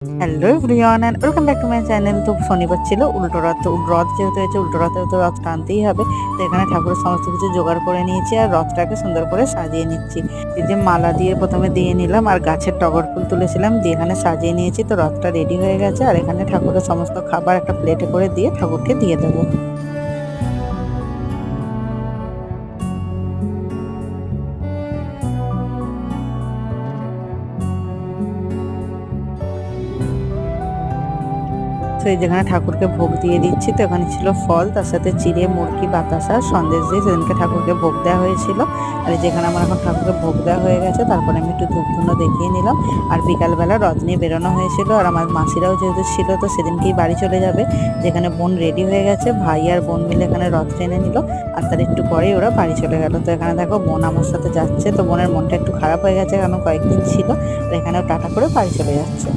Hello everyone and welcome back to my channel. তো শনিবার ছিল, উল্টো রথ। রথ যেহেতু হয়েছে, উল্টো রথে তো রথ টানতেই হবে। তো এখানে ঠাকুরের সমস্ত কিছু জোগাড় করে নিয়েছি আর রথটাকে সুন্দর করে সাজিয়ে নিচ্ছি। এই যে মালা দিয়ে প্রথমে দিয়ে নিলাম আর গাছের টগর ফুল তুলেছিলাম, দিয়ে এখানে সাজিয়ে নিয়েছি। তো রথটা রেডি হয়ে গেছে আর এখানে ঠাকুরের সমস্ত খাবার একটা প্লেটে করে দিয়ে ঠাকুরকে দিয়ে দেবো। তো এই যেখানে ঠাকুরকে ভোগ দিয়ে দিচ্ছি, তো এখানে ছিল ফল, তার সাথে চিড়ে, মুরগি, বাতাসা, সন্দেশ দিয়ে সেদিনকে ঠাকুরকে ভোগ দেওয়া হয়েছিল। আর এই যেখানে আমার এখন ঠাকুরকে ভোগ দেওয়া হয়ে গেছে, তারপরে আমি একটু ধূপ ধুনো দেখিয়ে নিলাম। আর বিকালবেলা রথ নিয়ে বেরোনো হয়েছিল আর আমার মাসিরাও যেহেতু ছিল, তো সেদিনকেই বাড়ি চলে যাবে। যেখানে বোন রেডি হয়ে গেছে, ভাই আর বোন মিলে এখানে রথ টেনে নিল আর তার একটু পরেই ওরা বাড়ি চলে গেল। তো এখানে দেখো বোন আমার সাথে যাচ্ছে, তো বোনের মনটা একটু খারাপ হয়ে গেছে কারণ কয়েকদিন ছিল, আর এখানেও টাটা করে বাড়ি চলে যাচ্ছে।